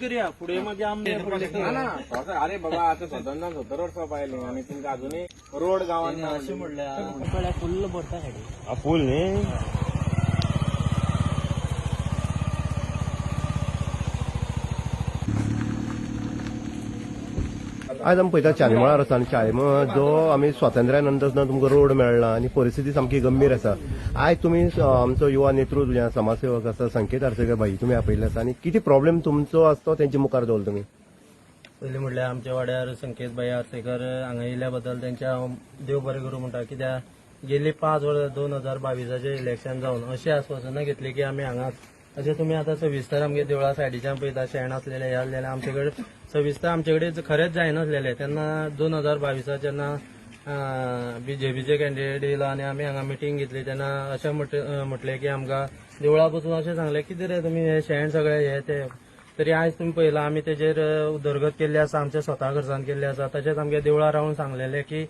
पुढे मध्ये आमने अरे बाबा आता 70 वर्ष पाहिले आणि तुमका अजूनही रोड गावांना असे म्हणल्या फुल भरता फुल न्ही आज आमी पळयता चान्नीमळार आसा आनी चान्नीमळ जो आमी स्वातंत्र्यानंतर तुमकां रोड मेळना आनी परिस्थिती सामकी गंभीर आसा. आज तुमी आमचो युवा नेतृत्व जे समाजसेवक आसा संकेत आरसेकर भाई तुमी आपयल्ले आसा आनी कितें प्रॉब्लेम तुमचो आसा तो तेंचे मुखार दवरलो तुमी. पयलीं म्हणल्यार आमच्या वाड्यार संकेत भाई आरसेकर हांगा येयल्या बद्दल तेंच्या देव बरें करूं म्हणटा. कित्याक गेली 5 वर्सां 2022 इलेक्शन जावन अशी आश्वासनां घेतली की आमी हांगा अशें तुमी आतां सविस्तर आमगे देवळा सायडीच्यान पळयता शेण आसलेले हे आसलेले आमचे कडेन सविस्तर आमचे कडेन खरेंच जायनासलेले. तेन्ना 2022 जेन्ना बीजेपीचे कॅन्डिडेट येयलो आनी आमी हांगा मिटींग घेतली तेन्ना अशें म्हटलें की आमकां देवळा बसून अशें सांगलें कितें रे तुमी हे शेण सगळें हे ते तरी आयज तुमी पळयलां आमी तेजेर उदरगत केल्ली आसा आमच्या स्वता खर्चान केल्ली आसा. तशेंच आमगे देवळा रावन सांगलेलें की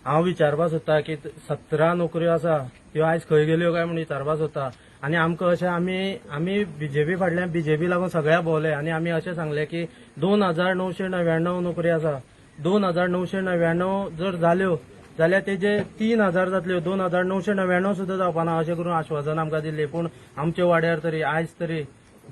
हांव विचारपाक सोदता की 17 नोकऱ्यो आसा त्यो आयज खंय गेल्यो काय म्हूण विचारपाक सोदता. आनी आमकां अशें आमी बीजेपी फाटल्यान बीजेपी लागून सगळ्या भोंवले आनी आमी अशें सांगलें की 2999 नोकरी आसा 2999 जर जाल्यो जाल्यार तेजे 3000 जातल्यो 2999 सुद्दां जावपाना अशें करून आश्वासन आमकां दिल्लें. पूण आमच्या वाड्यार तरी आयज तरी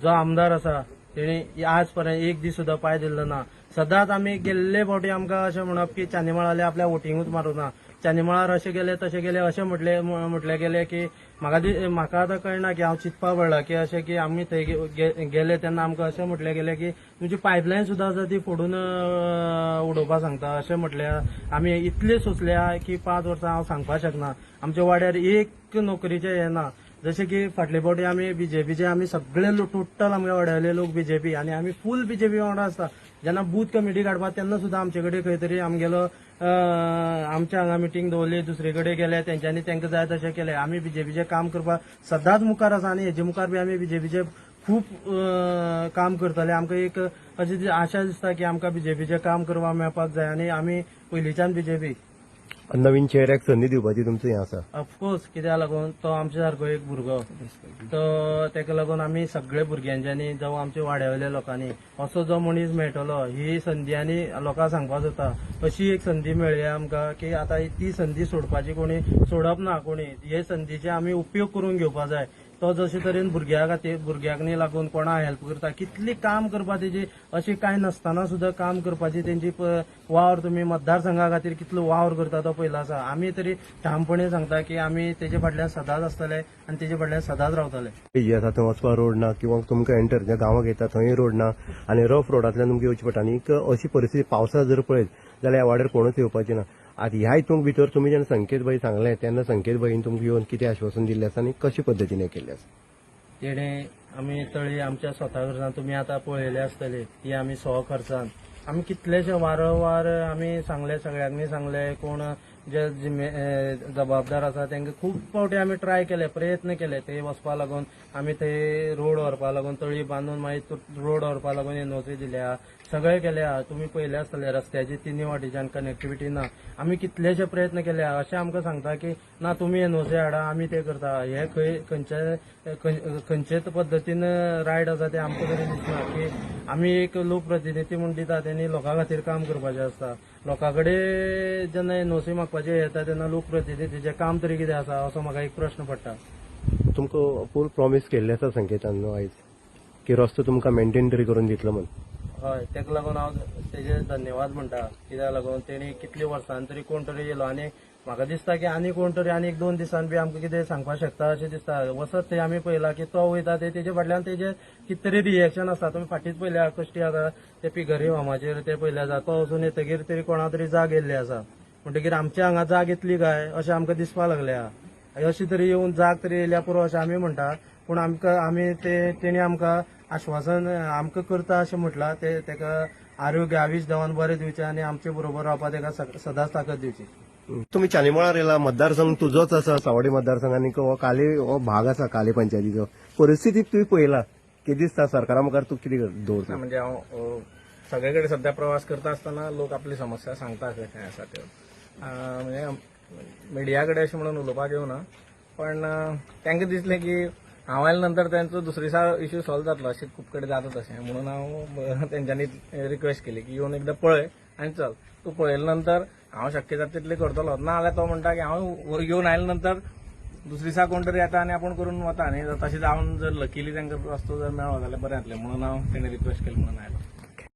जो आमदार आसा तेणी आज पर्यंत एक दीस सुद्दां पांय दिल्लो ना. सदांच आमी गेल्ले फावटी आमकां अशें म्हणप की चान्नीमळाले आपल्या वोटिंगूच मारूना चान्नीमळार अशें गेले तशें गेले अशें म्हटलें गेलें की म्हाका आतां कळना की हांव चिंतपाक पडलां की अशें की आमी थंय गेले तेन्ना आमकां अशें म्हटलें गेलें की तुमची पायपलायन सुद्दां आसा ती फोडून उडोवपाक सांगता अशें म्हटलें. आमी इतले सोंसल्या की 5 वर्सां हांव सांगपाक शकना. आमच्या वाड्यार एक नोकरीचें हें ना. जशें की फाटले फावटी आमी बीजेपीचे आमी सगळे टोटल आमच्या वाड्यावयले लोक बीजेपी आनी आमी फूल बीजेपी वांगडा आसता. जेन्ना बूथ कमिटी काडपा तेन्ना सुद्दां आमचे कडेन खंय तरी आमगेलो आमच्या हांगा मिटींग दवरली दुसरे कडेन गेले तेंच्यांनी तांकां जाय तशें केलें. आमी बीजेपीचें काम करपाक सदांच मुखार आसा आनी हेजे मुखार बी आमी बीजेपीचे खूब काम करतले. आमकां एक अशी आशा दिसता की आमकां बीजेपीचें काम करपाक मेळपाक जाय आनी आमी पयलींच्यान बीजेपी नवीन चेहऱ्याक संधी दिवपाची तुमचो हें आसा. ऑफकोर्स कित्याक लागून तो आमच्या सारको एक भुरगो तो तेका लागून आमी सगळे भुरग्यांच्यांनी जावं आमच्या वाड्यावयल्या लोकांनी असो जो मनीस मेळटलो ही संदी आनी लोकांक सांगपाक सोदता अशी एक संदी मेळ्ळी आमकां की आतां ती संदी सोडपाची कोणी सोडप ना. कोणी हे संदीचे आमी उपयोग करून घेवपाक जाय. तो जशे तरेन भुरग्यांनी लागून कोणा हेल्प करता कितली काम करपा तेजी अशी कांय नासतना सुद्दां काम करपाची तेंची वावर तुमी मतदारसंघा खातीर कितलो वावर करता तो पयलो आसा. आमी तरी ठामपणे सांगता की आमी तेजे फाटल्यान सदांच आसतले आनी तेजे फाटल्यान सदांच रावतले. जे आसा थंय वचपाक रोड ना किंवा तुमकां एंटर ज्या गांवांत येता थंय रोड ना आनी रफ रोडांतल्यान तुमकां येवचें पडटा. आनी अशी परिस्थिती पावसात जर पळयत जाल्यार ह्या वाड्यार कोणूच येवपाची ना. आतां ह्या हितूंक भितर तुमी जेन्ना संकेत भाई सांगलें तेन्ना संकेत भाईन तुमकां येवन कितें आश्वासन दिल्लें आसा आनी कशे पद्दतीन केल्लें आसा. तेणे आमी तळी आमच्या स्वता खर्चान तुमी आतां पळयले आसतले ती आमी 100 खर्चान आमी कितलेशे वारंवार आमी सांगले सगळ्यांनी सांगले कोण जे जबाबदार आसा तांकां खूब फावटी आमी ट्राय केले प्रयत्न केले ते वचपा लागून आमी थंय रोड व्हरपा लागून तळी बांदून मागीर रोड व्हरपा लागून एनओसी दिल्या सगळे केले. तुमी पळयले आसतले रस्त्याची तिनी वाटेच्यान कनेक्टिविटी ना. आमी कितलेशे प्रयत्न केले अशें आमकां सांगता की ना तुमी एनओसी हाडा आमी ते करता. हे खंयचे पद्दतीन रायट आसा ते आमकां तरी दिसना की आमी एक लोकप्रतिनिधी म्हूण दिता तेणी लोकां खातीर काम करपाचें आसता. लोकां कडेन जेन्ना एनओसी मागपाचें येता तेन्ना लोकप्रतिनिधीचें काम तरी कितें आसा असो म्हाका एक प्रश्न पडटा. तुमकां फूल प्रॉमीस केल्लें आसा संकेतान न्हू आयज की रस्तो तुमकां मेंटेन तरी करून दितलो म्हूण. हय तेका लागून हांव तेजे धन्यवाद म्हणटा. कित्याक लागून तेणी कितले वर्सांनी तरी कोण तरी येयलो आनी म्हाका दिसता की आनी कोण तरी आनी 1-2 दिसांनी बी आमकां कितें सांगपाक शकता अशें दिसता. वसत थंय आमी पळयला की तो वयता तेजे फाटल्यान तेजे कितें तरी रिएक्शन आसता. तुमी फाटींच पळयल्या कश्टी आसा ते पिगरी फामाचेर ते पळयल्या जाता तो वचून येतकीर तरी कोणा तरी जाग येयल्ली आसा म्हणटकीर आमच्या हांगा जाग येतली काय अशें आमकां दिसपाक लागल्या. अशी तरी येवन जाग तरी येयल्या पुरो अशें आमी म्हणटा. पूण आमी तेणी आमकां आश्वासन आमकां करता अशें म्हटलां तेका आरोग्य आयुश्य देवान बरें दिवचें आनी आमचे बरोबर रावपाक तेका सदांच ताकद दिवची. तुमी चान्नीमळार येयला मतदारसंघ तुजोच आसा सावड्डी मतदारसंघ आनी हो काली हो भाग आसा काली पंचायतीचो परिस्थिती तुवें पळयला कितें दिसता सरकारा मुखार तूं कितें दवरता. म्हणजे हांव सगळे कडेन सध्या प्रवास करता आसतना लोक आपली समस्या सांगता खंय आसा त्यो म्हणजे मिडिया कडेन अशें म्हणून उलोवपाक येवना. पण तांकां दिसलें की हांव आयल्या नंतर त्यांचो दुसरे दिसा इश्यू सॉल्व जातलो अशें खूब कडेन जाता तशें म्हणून हांव तेंच्यांनी रिक्वेस्ट केली की येवन एकदां पळय आनी चल तूं पळयल्या नंतर हांव शक्य जाता तितलें करतलो ना जाल्यार तो म्हणटा की हांव येवन आयल्या नंतर दुसरे दिसा कोण तरी येता आनी आपूण करून वता न्ही तशें जावन जर लकीली तांकां रस्तो जर मेळ्ळो जाल्यार बरें जातलें म्हणून हांव तेणें रिक्वेस्ट केली म्हणून आयलो.